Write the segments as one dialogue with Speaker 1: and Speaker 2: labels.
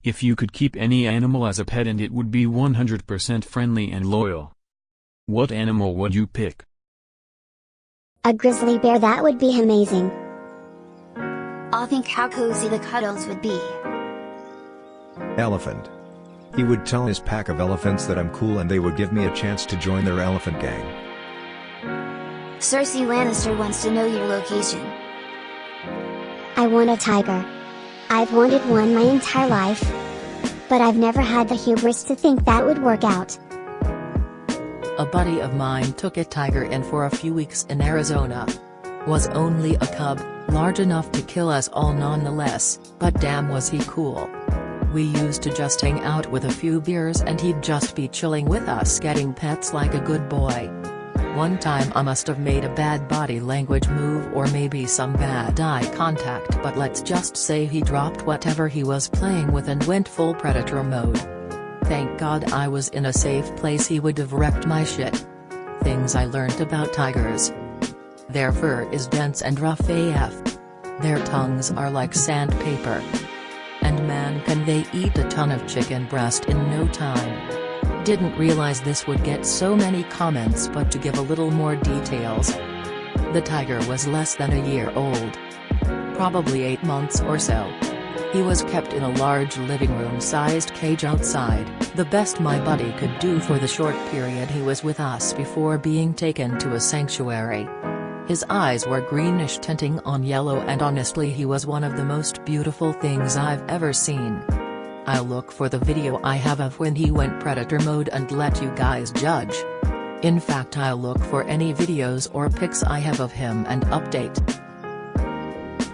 Speaker 1: If you could keep any animal as a pet and it would be 100% friendly and loyal, what animal would you pick?
Speaker 2: A grizzly bear, that would be amazing.
Speaker 3: I think how cozy the cuddles would be.
Speaker 4: Elephant. He would tell his pack of elephants that I'm cool and they would give me a chance to join their elephant gang.
Speaker 3: Cersei Lannister wants to know your location.
Speaker 2: I want a tiger. I've wanted one my entire life, but I've never had the hubris to think that would work out.
Speaker 5: A buddy of mine took a tiger in for a few weeks in Arizona. Was only a cub, large enough to kill us all nonetheless, but damn was he cool. We used to just hang out with a few beers and he'd just be chilling with us getting pets like a good boy. One time I must have made a bad body language move or maybe some bad eye contact, but let's just say he dropped whatever he was playing with and went full predator mode. Thank God I was in a safe place, he would have wrecked my shit. Things I learned about tigers. Their fur is dense and rough AF. Their tongues are like sandpaper. And man, can they eat a ton of chicken breast in no time. Didn't realize this would get so many comments, but to give a little more details. The tiger was less than a year old. Probably 8 months or so. He was kept in a large living room-sized cage outside, the best my buddy could do for the short period he was with us before being taken to a sanctuary. His eyes were greenish tinting on yellow, and honestly he was one of the most beautiful things I've ever seen. I'll look for the video I have of when he went predator mode and let you guys judge. In fact, I'll look for any videos or pics I have of him and update.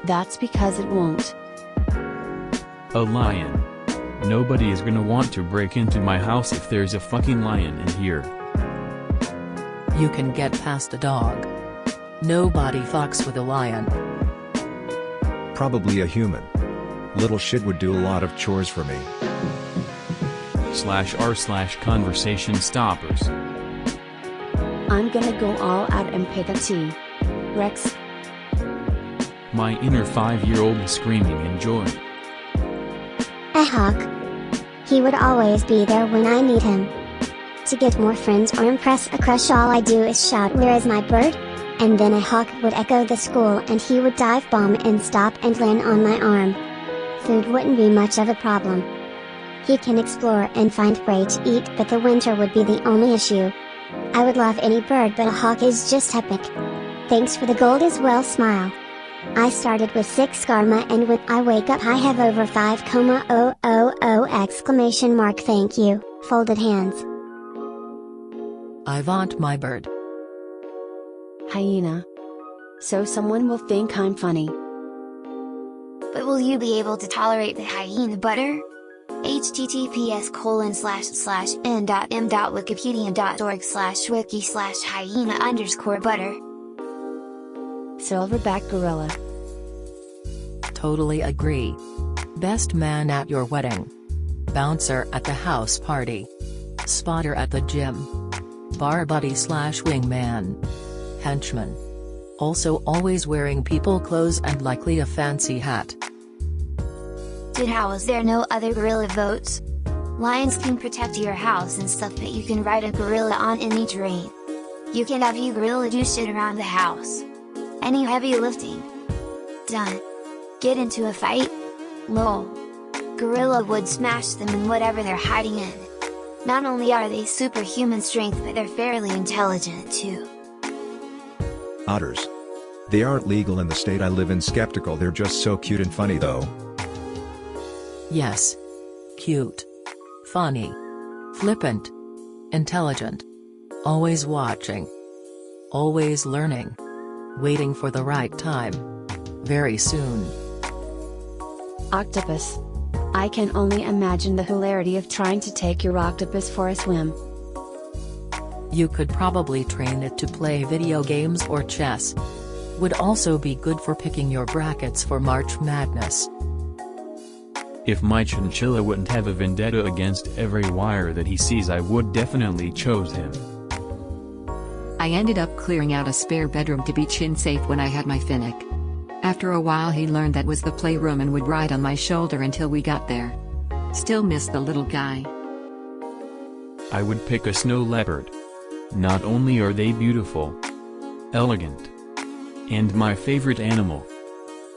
Speaker 6: That's because it won't.
Speaker 1: A lion. Nobody is gonna want to break into my house if there's a fucking lion in here.
Speaker 5: You can get past a dog. Nobody fucks with a lion.
Speaker 4: Probably a human. Little shit would do a lot of chores for me.
Speaker 1: /r/conversation stoppers.
Speaker 6: I'm gonna go all out and pick a T. Rex.
Speaker 1: My inner 5-year-old is screaming in joy.
Speaker 2: A hawk. He would always be there when I need him. To get more friends or impress a crush, all I do is shout, "Where is my bird?" And then a hawk would echo the school and he would dive bomb and stop and land on my arm. Food wouldn't be much of a problem. He can explore and find prey to eat, but the winter would be the only issue. I would love any bird, but a hawk is just epic. Thanks for the gold as well, smile. I started with 6 karma and when I wake up I have over 5,000! Thank you, folded hands.
Speaker 5: I want my bird.
Speaker 6: Hyena. So someone will think I'm funny.
Speaker 3: But will you be able to tolerate the hyena butter? https://n.m.wikipedia.org/wiki/hyena_butter.
Speaker 6: Silverback gorilla.
Speaker 5: Totally agree. Best man at your wedding. Bouncer at the house party. Spotter at the gym. Bar buddy/wingman. Henchman. Also always wearing people clothes and likely a fancy hat.
Speaker 3: Dude, how is there no other gorilla votes? Lions can protect your house and stuff, but you can ride a gorilla on any terrain. You can have you gorilla do shit around the house. Any heavy lifting? Done. Get into a fight? Lol. Gorilla would smash them in whatever they're hiding in. Not only are they superhuman strength, but they're fairly intelligent too.
Speaker 4: Otters. They aren't legal in the state I live in. Skeptical, they're just so cute and funny though.
Speaker 5: Yes. Cute. Funny. Flippant. Intelligent. Always watching. Always learning. Waiting for the right time. Very soon.
Speaker 6: Octopus. I can only imagine the hilarity of trying to take your octopus for a swim.
Speaker 5: You could probably train it to play video games or chess. Would also be good for picking your brackets for March Madness.
Speaker 1: If my chinchilla wouldn't have a vendetta against every wire that he sees, I would definitely chose him.
Speaker 7: I ended up clearing out a spare bedroom to be chin safe when I had my Finnick. After a while he learned that was the playroom and would ride on my shoulder until we got there. Still miss the little guy.
Speaker 1: I would pick a snow leopard. Not only are they beautiful, elegant, and my favorite animal,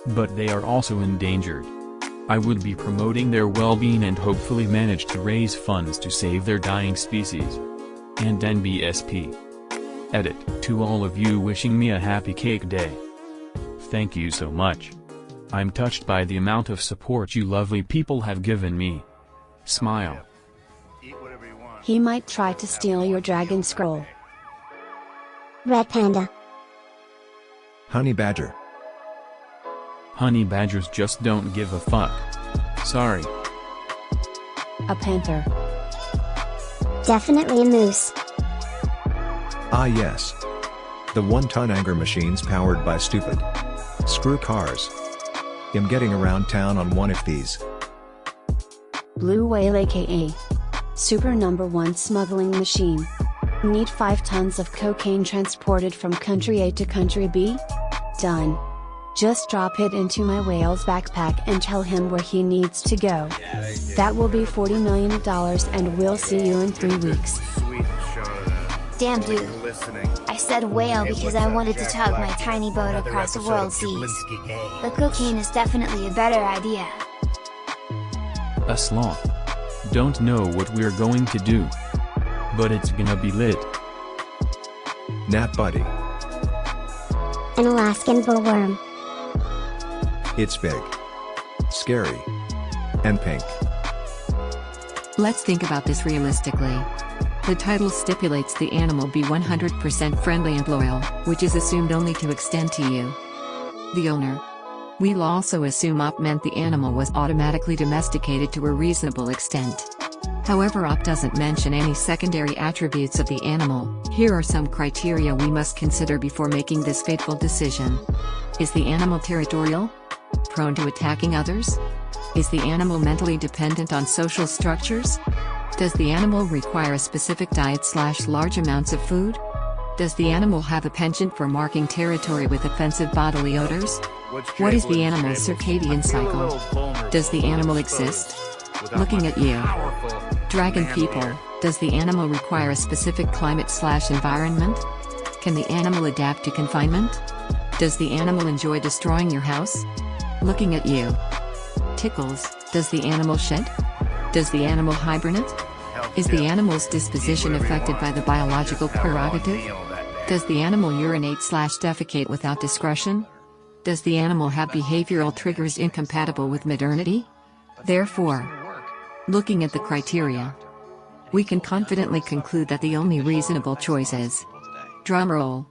Speaker 1: but they are also endangered. I would be promoting their well-being and hopefully manage to raise funds to save their dying species. And NBSP. Edit. To all of you wishing me a happy cake day. Thank you so much. I'm touched by the amount of support you lovely people have given me. Smile.
Speaker 6: He might try to steal your dragon scroll.
Speaker 2: Red Panda.
Speaker 4: Honey Badger.
Speaker 1: Honey badgers just don't give a fuck. Sorry.
Speaker 6: A panther.
Speaker 2: Definitely a moose.
Speaker 4: Ah yes. The one-ton anger machines powered by stupid. Screw cars. I'm getting around town on one of these.
Speaker 6: Blue whale aka Super #1 smuggling machine. Need 5 tons of cocaine transported from country A to country B? Done. Just drop it into my whale's backpack and tell him where he needs to go. That will be $40 million and we'll see you in 3 weeks.
Speaker 3: Damn dude. I said whale because I wanted to tug my tiny boat across the world seas. But cocaine is definitely a better idea.
Speaker 1: A sloth. Don't know what we're going to do, but it's gonna be lit.
Speaker 4: Nap Buddy.
Speaker 2: An Alaskan bullworm.
Speaker 4: It's big, scary, and pink.
Speaker 7: Let's think about this realistically. The title stipulates the animal be 100% friendly and loyal, which is assumed only to extend to you, the owner. We'll also assume op meant the animal was automatically domesticated to a reasonable extent. However, op doesn't mention any secondary attributes of the animal. Here are some criteria we must consider before making this fateful decision. Is the animal territorial? Prone to attacking others? Is the animal mentally dependent on social structures? Does the animal require a specific diet/large amounts of food? Does the animal have a penchant for marking territory with offensive bodily odors? What is the animal's circadian cycle? Does the animal exist? Looking at you, Dragon people, does the animal require a specific climate/environment? Can the animal adapt to confinement? Does the animal enjoy destroying your house? Looking at you, Tickles, does the animal shed? Does the animal hibernate? Is the animal's disposition affected by the biological prerogative? Does the animal urinate/defecate without discretion? Does the animal have behavioral triggers incompatible with modernity? Therefore, looking at the criteria, we can confidently conclude that the only reasonable choice is, drumroll,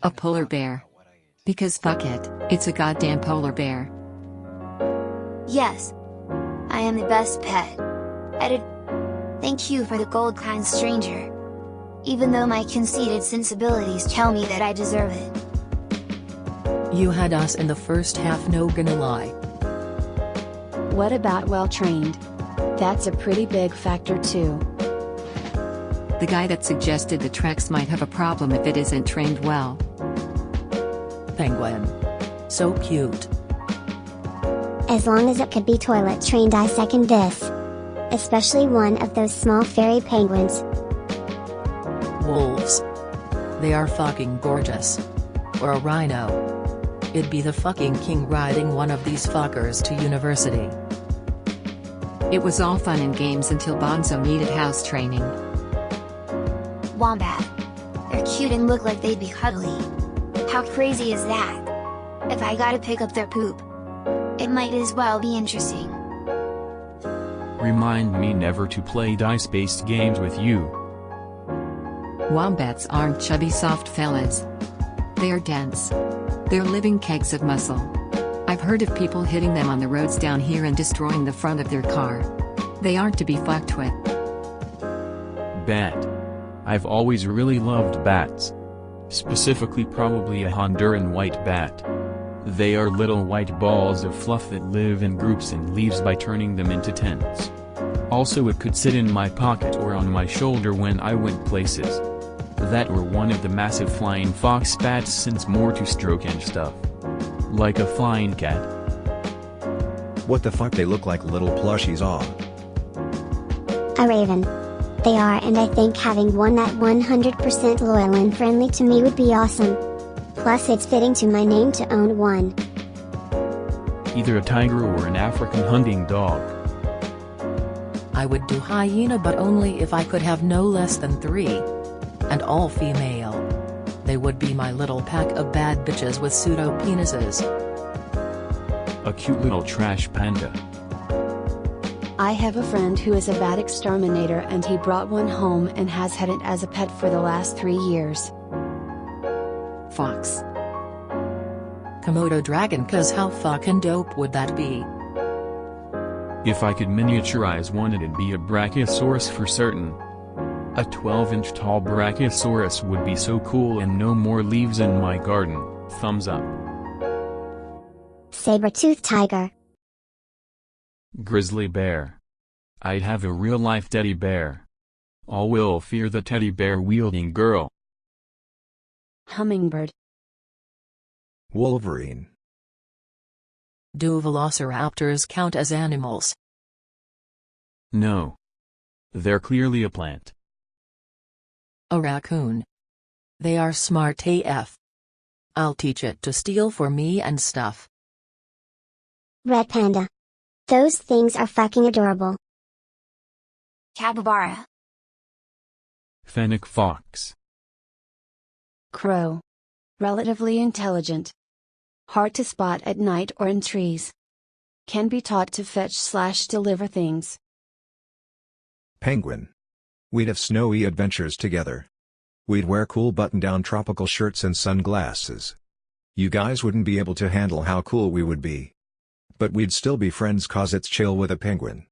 Speaker 7: a polar bear. Because fuck it, it's a goddamn polar bear.
Speaker 3: Yes. I am the best pet. Edit. Thank you for the gold, kind stranger. Even though my conceited sensibilities tell me that I deserve it.
Speaker 5: You had us in the first half, no gonna lie.
Speaker 6: What about well trained? That's a pretty big factor too.
Speaker 7: The guy that suggested the Trex might have a problem if it isn't trained well.
Speaker 5: Penguin. So cute.
Speaker 2: As long as it could be toilet trained, I second this. Especially one of those small fairy penguins.
Speaker 5: Wolves. They are fucking gorgeous. Or a rhino. It'd be the fucking king riding one of these fuckers to university.
Speaker 7: It was all fun and games until Bonzo needed house training.
Speaker 3: Wombat. They're cute and look like they'd be cuddly. How crazy is that? If I gotta pick up their poop, it might as well be interesting.
Speaker 1: Remind me never to play dice-based games with you.
Speaker 7: Wombats aren't chubby soft fellas. They are dense. They're living kegs of muscle. I've heard of people hitting them on the roads down here and destroying the front of their car. They aren't to be fucked with.
Speaker 1: Bat. I've always really loved bats. Specifically probably a Honduran white bat. They are little white balls of fluff that live in groups and leaves by turning them into tents. Also, it could sit in my pocket or on my shoulder when I went places. That or one of the massive flying fox bats, since more to stroke and stuff. Like a flying cat.
Speaker 4: What the fuck, they look like little plushies. Aw.
Speaker 2: A raven. They are, and I think having one that 100% loyal and friendly to me would be awesome. Plus it's fitting to my name to own one.
Speaker 1: Either a tiger or an African hunting dog.
Speaker 5: I would do hyena, but only if I could have no less than 3. And all female. They would be my little pack of bad bitches with pseudo-penises.
Speaker 1: A cute little trash panda.
Speaker 6: I have a friend who is a bat exterminator and he brought one home and has had it as a pet for the last 3 years.
Speaker 5: Fox. Komodo dragon, cause how fucking dope would that be?
Speaker 1: If I could miniaturize one, it'd be a Brachiosaurus for certain. A 12-inch tall Brachiosaurus would be so cool, and no more leaves in my garden. Thumbs up.
Speaker 2: Saber-toothed tiger.
Speaker 1: Grizzly bear. I'd have a real-life teddy bear. All will fear the teddy bear-wielding girl.
Speaker 6: Hummingbird.
Speaker 4: Wolverine.
Speaker 5: Do velociraptors count as animals?
Speaker 1: No. They're clearly a plant.
Speaker 5: A raccoon. They are smart AF. I'll teach it to steal for me and stuff.
Speaker 2: Red panda. Those things are fucking adorable.
Speaker 3: Capybara.
Speaker 1: Fennec fox.
Speaker 6: Crow. Relatively intelligent. Hard to spot at night or in trees. Can be taught to fetch/deliver things.
Speaker 4: Penguin. We'd have snowy adventures together. We'd wear cool button-down tropical shirts and sunglasses. You guys wouldn't be able to handle how cool we would be. But we'd still be friends cause it's chill with a penguin.